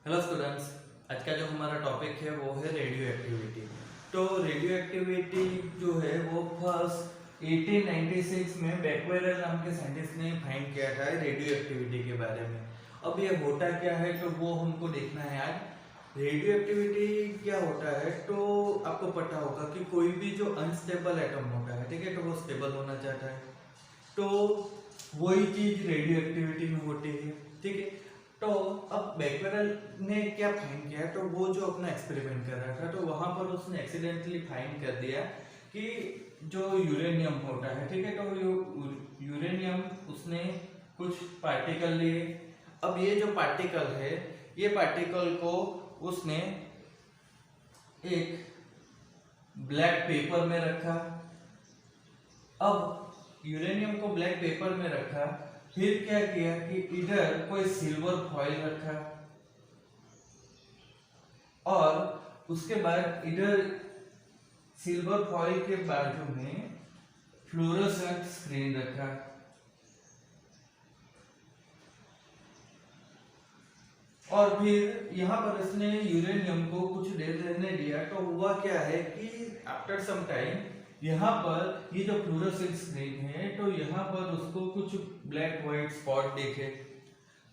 Hello students, आज का जो हमारा टॉपिक है वो है रेडियो एक्टिविटी। तो रेडियो एक्टिविटी जो है वो फर्स्ट 1896 में बैक्वेरेल नाम के साइंटिस्ट ने फाइंड किया था रेडियो एक्टिविटी के बारे में। अब ये होता क्या है तो वो हमको देखना है आज। रेडियो एक्टिविटी क्या होता है तो आपको पता होगा कि कोई भी जो अनस्टेबल एटम होता है, ठीक है, तो वो स्टेबल होना चाहता है, तो वही चीज रेडियो एक्टिविटी में होती है, ठीक है। तो अब बैक्वेरेल ने क्या फाइंड किया, तो वो जो अपना एक्सपेरिमेंट कर रहा था तो वहां पर उसने एक्सीडेंटली फाइंड कर दिया कि जो यूरेनियम होता है, ठीक है, तो यूरेनियम उसने कुछ पार्टिकल लिए। अब ये जो पार्टिकल है, ये पार्टिकल को उसने एक ब्लैक पेपर में रखा। अब यूरेनियम को ब्लैक पेपर में रखा, फिर क्या किया कि इधर कोई सिल्वर फॉइल रखा और उसके बाद इधर सिल्वर फॉइल के बाजू में फ्लोरोसेंट स्क्रीन रखा। और फिर यहाँ पर इसने यूरेनियम को कुछ देर रहने दिया, तो हुआ क्या है कि आफ्टर सम टाइम यहाँ पर ये जो फ्लोरोसेंट स्क्रीन है तो यहाँ पर उसको कुछ ब्लैक व्हाइट स्पॉट दिखे।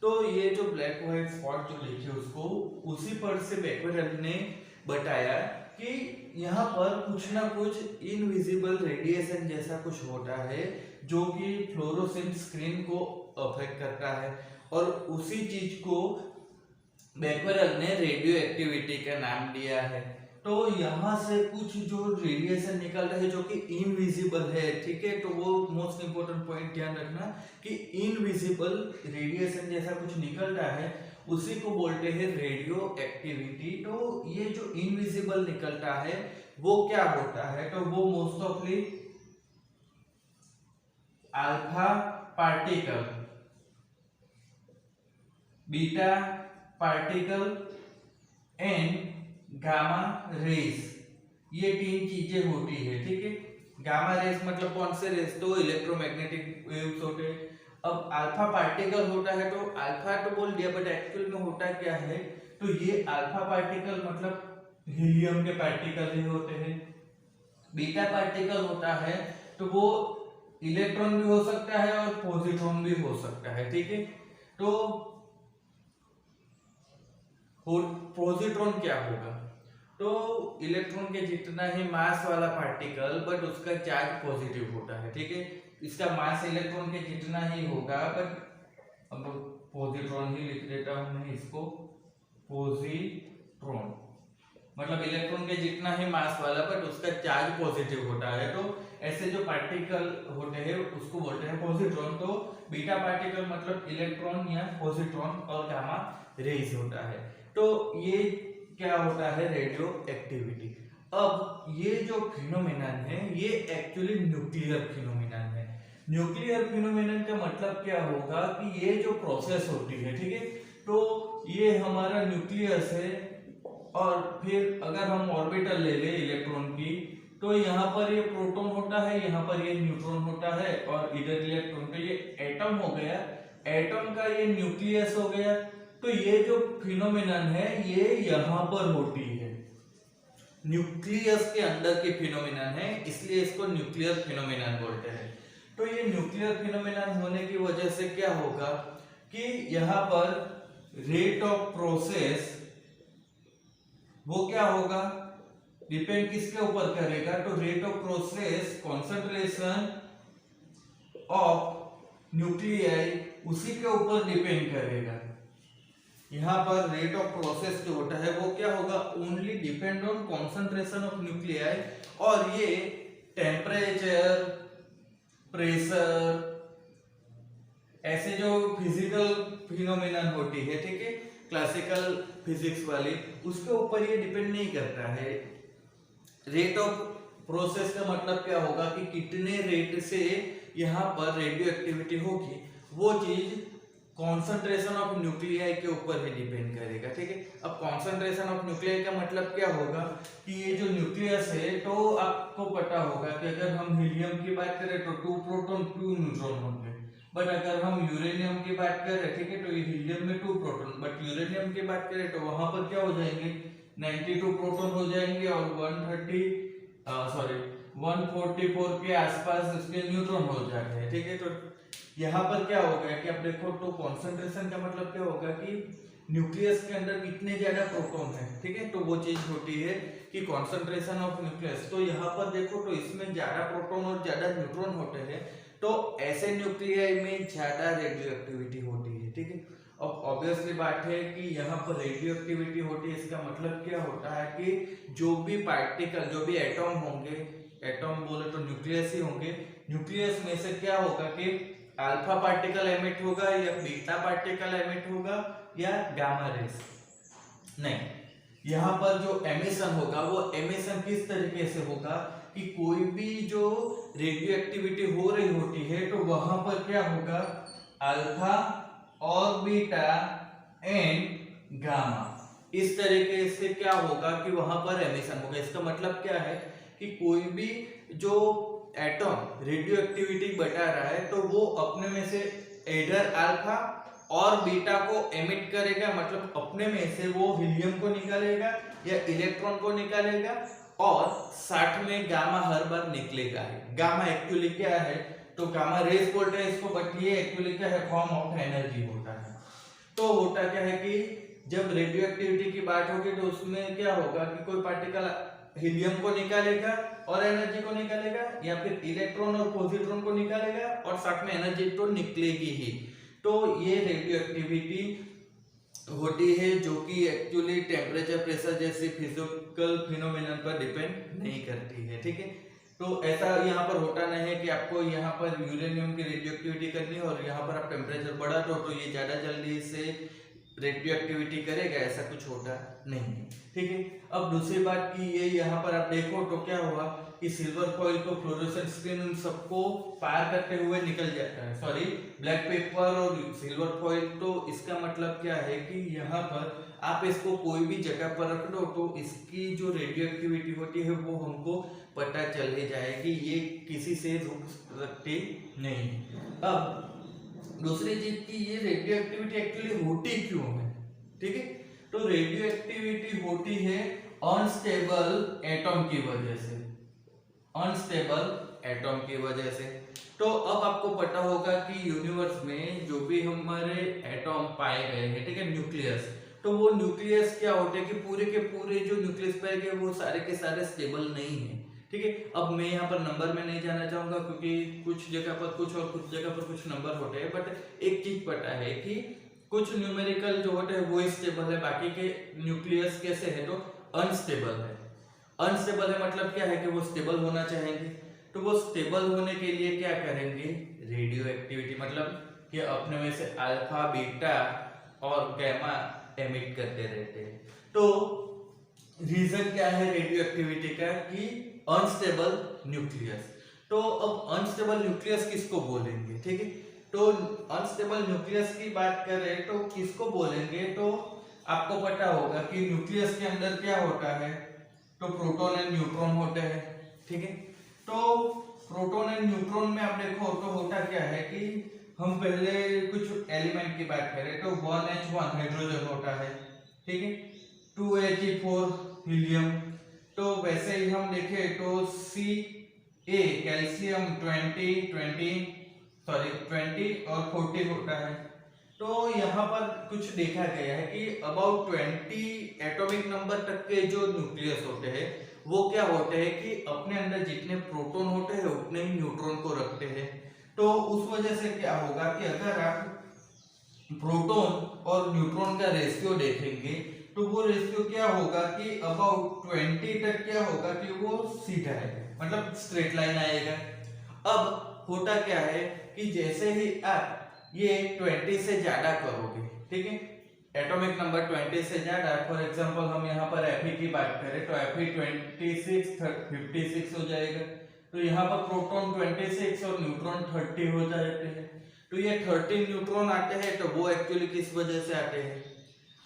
तो ये जो ब्लैक व्हाइट स्पॉट जो दिखे उसको, उसी पर से बैक्वेरेल ने बताया कि यहाँ पर कुछ ना कुछ इनविजिबल रेडिएशन जैसा कुछ होता है जो कि फ्लोरोसेंट स्क्रीन को अफेक्ट करता है, और उसी चीज को बैक्वेरेल ने रेडियो एक्टिविटी का नाम दिया है। तो यहाँ से कुछ जो रेडिएशन निकल रहा है जो कि इनविजिबल है, ठीक है, तो वो मोस्ट इंपोर्टेंट पॉइंट ध्यान रखना कि इनविजिबल रेडिएशन जैसा कुछ निकल रहा है उसी को बोलते हैं रेडियो एक्टिविटी। तो ये जो इनविजिबल निकलता है वो क्या होता है, तो वो most ऑफली alpha particle, beta particle and gamma rays, ये तीन चीजें होती है, ठीक है। गामा रेस मतलब कौन से रेस, तो इलेक्ट्रोमैग्नेटिक वेव्स होते हैं। अब अल्फा पार्टिकल होता है, तो अल्फा तो बोल दिया बट एक्चुअल में होता क्या है, तो ये अल्फा पार्टिकल मतलब हीलियम के पार्टिकल ही होते हैं। बीटा पार्टिकल होता है तो वो इलेक्ट्रॉन भी हो सकता है और पॉजिट्रॉन भी हो सकता है, ठीक है। तो पॉजिट्रॉन क्या होगा, तो इलेक्ट्रॉन के जितना ही मास वाला पार्टिकल बट उसका चार्ज पॉजिटिव होता है, ठीक है। इसका मास इलेक्ट्रॉन के जितना ही होगा, बट अब पॉजिट्रॉन ही लिख देता हूं मैं इसको, पॉजिट्रॉन मतलब इलेक्ट्रॉन के जितना ही मास वाला बट उसका चार्ज पॉजिटिव होता है। तो ऐसे जो पार्टिकल होते हैं उसको बोलते हैं पॉजिट्रॉन। तो बीटा पार्टिकल मतलब इलेक्ट्रॉन या पॉजिट्रॉन और गामा रेज होता है। तो ये क्या होता है, रेडियो एक्टिविटी। अब ये जो फिनोमेनन है ये एक्चुअली न्यूक्लियर फिनोमेनन है। न्यूक्लियर फिनोमेनन का मतलब क्या होगा कि ये जो प्रोसेस होती है, ठीक है, तो ये हमारा न्यूक्लियस है, और फिर अगर हम ऑर्बिटल ले ले इलेक्ट्रॉन की, तो यहाँ पर ये प्रोटॉन होता है, यहाँ पर ये न्यूट्रॉन होता है, और इधर इलेक्ट्रॉन, तो ये एटम हो गया, एटम का ये न्यूक्लियस हो गया। तो ये जो फिनोमेनन है ये यहाँ पर होती है, न्यूक्लियस के अंदर की फिनोमेनन है, इसलिए इसको न्यूक्लियर फिनोमेनन बोलते हैं। तो ये न्यूक्लियर फिनोमेनन होने की वजह से क्या होगा कि यहाँ पर रेट ऑफ प्रोसेस वो क्या होगा, डिपेंड किसके ऊपर करेगा, तो rate of process concentration of nuclei उसी के ऊपर डिपेंड करेगा। यहाँ पर रेट ऑफ प्रोसेस जो होता है वो क्या होगा, only depend on concentration of nuclei, और ये टेम्परेचर, प्रेशर, ऐसे जो फिजिकल फिनोमेनन होती है, ठीक है, क्लासिकल फिजिक्स वाली, उसके ऊपर ये डिपेंड नहीं करता है। रेट ऑफ प्रोसेस का मतलब क्या होगा कि कितने रेट से यहाँ पर रेडियो एक्टिविटी होगी, वो चीज कॉन्सेंट्रेशन ऑफ न्यूक्लियाई के ऊपर ही डिपेंड करेगा, ठीक है। अब कॉन्सेंट्रेशन ऑफ न्यूक्लियाई का मतलब क्या होगा कि ये जो न्यूक्लियस है, तो आपको पता होगा कि अगर हम हीलियम की बात करें तो 2 प्रोटॉन 2 न्यूट्रॉन होंगे, बट अगर हम यूरेनियम की बात करें, ठीक है, तो हीलियम में 2 प्रोटॉन, बट यूरेनियम की बात करें तो वहां पर क्या हो जाएंगे, 92 प्रोटॉन हो जाएंगे और 144 के आसपास उसके न्यूट्रॉन हो जाते हैं, ठीक है। तो यहाँ पर क्या होगा कि आप देखो तो कॉन्सेंट्रेशन का मतलब क्या होगा कि न्यूक्लियस के अंदर कितने ज्यादा प्रोटॉन है, ठीक है, तो वो चीज होती है कि कॉन्सेंट्रेशन ऑफ न्यूक्लियस। तो यहाँ पर देखो तो इसमें ज्यादा प्रोटॉन और ज्यादा न्यूट्रॉन होते हैं, तो ऐसे न्यूक्लियाई में ज्यादा रेडियो एक्टिविटी होती है, ठीक है। अब ऑब्वियसली बात है कि यहाँ पर रेडियो एक्टिविटी होती है, इसका मतलब क्या होता है कि जो भी पार्टिकल, जो भी एटॉम होंगे, एटॉम बोले तो न्यूक्लियस ही होंगे, न्यूक्लियस में से क्या होगा कि अल्फा पार्टिकल एमिट होगा या बीटा पार्टिकल एमिट होगा या गामा रेस। नहीं, यहाँ पर जो एमिशन होगा वो एमिशन किस तरीके से होगा कि कोई भी जो रेडियो एक्टिविटी हो रही होती है तो वहां पर क्या होगा, अल्फा और बीटा एंड गामा, इस तरीके से क्या होगा कि वहां पर एमिशन होगा। इसका मतलब क्या है कि कोई भी जो एटॉम रेडियो एक्टिविटी बता रहा है तो वो अपने में से एडर अल्फा और बीटा को एमिट करेगा, मतलब अपने में से वो हीलियम को निकालेगा या इलेक्ट्रॉन को निकालेगा और साथ में गामा हर बार निकलेगा। गामा एक्चुअली क्या है, तो गामा रेस बोलते हैं इसको, बट ये एक्चुअली क्या है, फॉर्म ऑफ एनर्जी होता है। तो होता क्या है कि जब रेडियो एक्टिविटी की बात होगी तो उसमें क्या होगा कि कोई पार्टिकल हीलियम को निकालेगा और एनर्जी को निकालेगा या फिर इलेक्ट्रॉन और पॉजिट्रॉन को निकालेगा और साथ में एनर्जी तो निकलेगी ही। तो ये रेडियो एक्टिविटी होती है जो कि एक्चुअली टेम्परेचर, प्रेशर जैसे फिजिकल फिनोमेनन पर डिपेंड नहीं करती है, ठीक है। तो ऐसा यहाँ पर होता नहीं है कि आपको यहाँ पर यूरेनियम की रेडियो एक्टिविटी करनी है और यहाँ पर आप टेम्परेचर बढ़ा दो तो ये ज्यादा जल्दी से रेडियो एक्टिविटी करेगा, ऐसा कुछ होता नहीं है, ठीक है। अब दूसरी बात की ये यहाँ पर आप देखो तो क्या हुआ कि सिल्वर फॉइल को फ्लोरोसेंट स्क्रीन उन सबको पार करते हुए निकल जाता है, सॉरी ब्लैक पेपर और सिल्वर फॉइल। तो इसका मतलब क्या है कि यहाँ पर आप इसको कोई भी जगह पर रख दो तो इसकी जो रेडियो एक्टिविटी होती है वो हमको पता चल ही जाएगी, ये किसी से रुक सकती नहीं। अब दूसरी चीज की ये रेडियो एक्टिविटी एक्चुअली होती क्यों है, ठीक है। तो रेडियो एक्टिविटी होती है अनस्टेबल एटॉम की वजह से, अनस्टेबल एटॉम की वजह से। तो अब आपको पता होगा कि यूनिवर्स में जो भी हमारे एटॉम पाए गए हैं, ठीक है, न्यूक्लियस, तो वो न्यूक्लियस क्या होते हैं कि पूरे के पूरे जो न्यूक्लियस पाए गए वो सारे के सारे स्टेबल नहीं है, ठीक है। अब मैं यहाँ पर नंबर में नहीं जाना चाहूंगा क्योंकि कुछ जगह पर कुछ और कुछ जगह पर कुछ नंबर होते हैं, बट एक चीज पता है कि कुछ न्यूमेरिकल जो होते हैं वो स्टेबल है, बाकी के न्यूक्लियस कैसे है तो अनस्टेबल है। अनस्टेबल है मतलब क्या है कि वो स्टेबल होना चाहेंगे, तो वो स्टेबल होने के लिए क्या करेंगे, रेडियो एक्टिविटी, मतलब कि अपने में से अल्फा बीटा और गामा एमिट करते रहते हैं। तो रीजन क्या है रेडियो एक्टिविटी का कि अनस्टेबल न्यूक्लियस। तो अब अनस्टेबल न्यूक्लियस किसको बोलेंगे, ठीक है। तो अनस्टेबल न्यूक्लियस की बात करें तो किसको बोलेंगे, तो आपको पता होगा कि न्यूक्लियस के अंदर क्या होता है, तो प्रोटॉन एंड न्यूट्रॉन होते हैं, ठीक है। तो प्रोटॉन एंड न्यूट्रॉन में आप देखो तो होता क्या है कि हम पहले कुछ एलिमेंट की बात करें तो 1H1 हाइड्रोजन होता है, ठीक है, 2He4 हीलियम। तो वैसे ही हम देखें तो Ca कैल्शियम 20 और 40 होता है। तो यहाँ पर कुछ देखा गया है कि अबाउट 20 एटॉमिक नंबर तक के जो न्यूक्लियस होते हैं वो क्या होते हैं कि अपने अंदर जितने प्रोटॉन होते हैं उतने ही न्यूट्रॉन को रखते हैं। तो उस वजह से क्या होगा कि अगर आप प्रोटॉन और न्यूट्रॉन का रेशियो देखेंगे तो वो रेशियो क्या होगा कि अबाउट 20 तक क्या होगा कि वो सीधा है, मतलब स्ट्रेट लाइन आएगा। अब होता क्या है कि जैसे ही आप ये 20 से ज्यादा करोगे, ठीक है, एटॉमिक नंबर 20 से ज्यादा, फॉर एग्जांपल हम यहाँ पर Fe की बात करें तो Fe 26 56 हो जाएगा। तो यहाँ पर प्रोटॉन 26 और न्यूट्रॉन 30 हो जाते हैं। तो ये 30 न्यूट्रॉन आते हैं तो वो एक्चुअली किस वजह से आते हैं,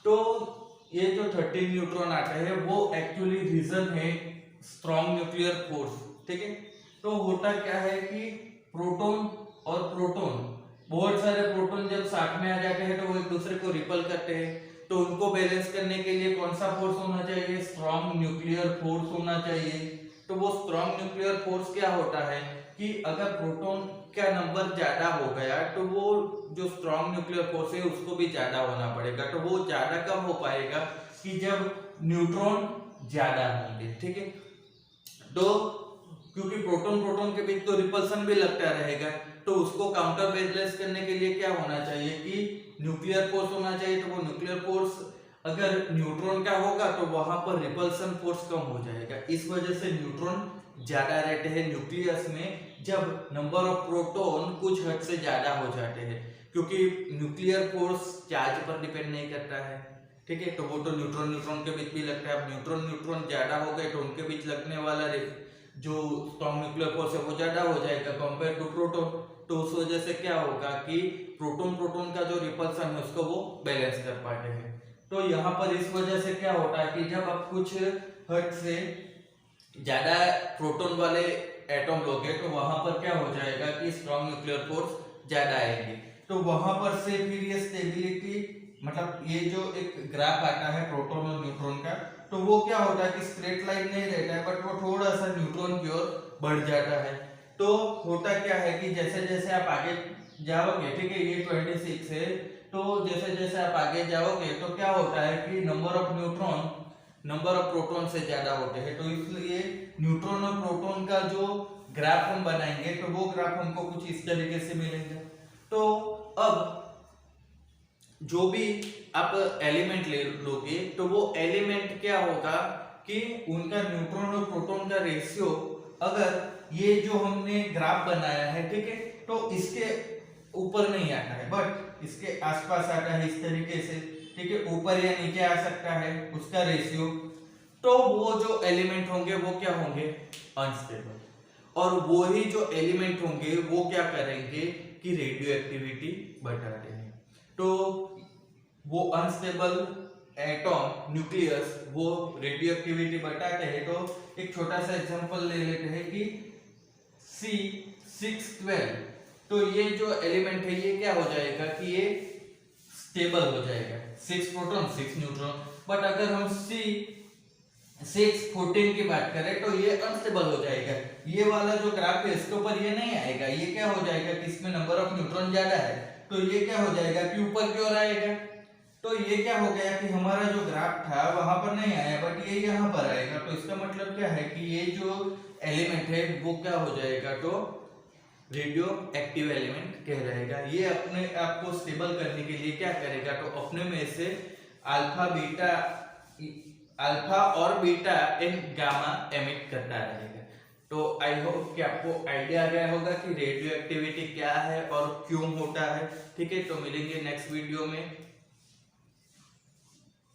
तो ये जो 30 न्यूट्रॉन आते हैं वो एक्चुअली रीजन है स्ट्रॉन्ग न्यूक्लियर फोर्स, ठीक है। तो होता क्या है कि प्रोटॉन और प्रोटॉन बहुत सारे प्रोटॉन जब साथ में आ जाते हैं तो वो एक दूसरे को रिपल करते हैं, तो उनको बैलेंस करने के लिए कौन सा फोर्स होना चाहिए, स्ट्रॉन्ग न्यूक्लियर फोर्स होना चाहिए। तो वो स्ट्रॉन्ग न्यूक्लियर फोर्स क्या होता है कि अगर प्रोटॉन का नंबर ज्यादा हो गया तो वो जो स्ट्रॉन्ग न्यूक्लियर फोर्स है उसको भी ज्यादा होना पड़ेगा। तो वो ज्यादा कब हो पाएगा कि जब न्यूट्रॉन ज्यादा होंगे, ठीक है। तो क्योंकि प्रोटॉन प्रोटॉन के बीच तो रिपल्सन भी लगता रहेगा, तो उसको काउंटर बैलेंस करने के लिए क्या होना चाहिए कि न्यूक्लियर फोर्स होना चाहिए। तो वो न्यूक्लियर फोर्स अगर न्यूट्रॉन का होगा तो वहां पर रिपल्सन फोर्स कम हो जाएगा। इस वजह से न्यूट्रॉन ज्यादा रहते हैं न्यूक्लियस में जब नंबर ऑफ प्रोटॉन कुछ हद से ज्यादा हो जाते हैं, क्योंकि न्यूक्लियर फोर्स चार्ज पर डिपेंड नहीं करता है, ठीक है। तो वो तो न्यूट्रॉन न्यूट्रॉन के बीच भी लगता है। अब न्यूट्रॉन न्यूट्रॉन ज्यादा हो गए तो उनके बीच लगने वाला जो स्ट्रॉन्ग न्यूक्लियर फोर्स है वो ज्यादा हो जाएगा कंपेयर टू प्रोटॉन। तो उस वजह से क्या होगा कि प्रोटॉन प्रोटॉन का जो रिपल्सन है उसको वो बैलेंस कर पाते हैं। तो यहाँ पर इस वजह से क्या होता है कि जब आप कुछ हद से ज्यादा प्रोटॉन वाले एटम लोगे तो वहां पर क्या हो जाएगा कि स्ट्रॉन्ग न्यूक्लियर फोर्स ज्यादा आएंगे। तो वहां पर से फिर ये स्टेबिलिटी, मतलब ये जो एक ग्राफ आता है प्रोटॉन और न्यूट्रॉन का, तो वो क्या होता है कि स्ट्रेट लाइन नहीं रहता है बट वो थोड़ा सा न्यूट्रॉन की ओर बढ़ जाता है। तो होता क्या है कि जैसे जैसे आप आगे जाओगे, ठीक है, ये 26 है, तो जैसे जैसे आप आगे जाओगे तो क्या होता है कि number of neutron number of proton से ज्यादा होते हैं। तो इसलिए न्यूट्रॉन और प्रोटॉन का जो ग्राफ हम बनाएंगे तो वो ग्राफ हमको कुछ इस तरीके से मिलेंगे। तो अब जो भी आप एलिमेंट ले लोगे तो वो एलिमेंट क्या होगा कि उनका न्यूट्रॉन और प्रोटॉन का रेशियो, अगर ये जो हमने ग्राफ बनाया है, ठीक है, तो इसके ऊपर नहीं आता है बट इसके आसपास आता है इस तरीके से, ठीक है, ऊपर या नीचे आ सकता है उसका रेशियो। तो वो जो एलिमेंट होंगे वो क्या होंगे, अनस्टेबल। और वो ही जो एलिमेंट होंगे वो क्या करेंगे कि रेडियो एक्टिविटी बढ़ाते हैं। तो वो अनस्टेबल एटम न्यूक्लियस वो रेडियो एक्टिविटी बढ़ाते हैं। तो एक छोटा सा एग्जांपल ले लेते हैं कि C612, तो ये जो एलिमेंट है ये क्या हो जाएगा कि ये स्टेबल हो जाएगा, 6 प्रोटॉन 6 न्यूट्रॉन। बट अगर हम C614 की बात करें तो ये अनस्टेबल हो जाएगा। ये वाला जो ग्राफ है इसके ऊपर ये नहीं आएगा, ये क्या हो जाएगा कि इसमें नंबर ऑफ न्यूट्रॉन ज्यादा है तो ये क्या हो जाएगा कि ऊपर की ओर आएगा। तो ये क्या हो गया कि हमारा जो ग्राफ था वहां पर नहीं आया बट ये यहाँ पर आएगा। तो इसका मतलब क्या है कि ये जो एलिमेंट है वो क्या हो जाएगा, तो रेडियो एक्टिव एलिमेंट कहलाएगा। ये अपने आप को स्टेबल करने के लिए क्या करेगा, तो अपने में से अल्फा और बीटा एंड गामा एमिट करता रहेगा। तो आई होप कि आपको आइडिया आ गया होगा कि रेडियो एक्टिविटी क्या है और क्यों होता है, ठीक है। तो मिलेंगे नेक्स्ट वीडियो में।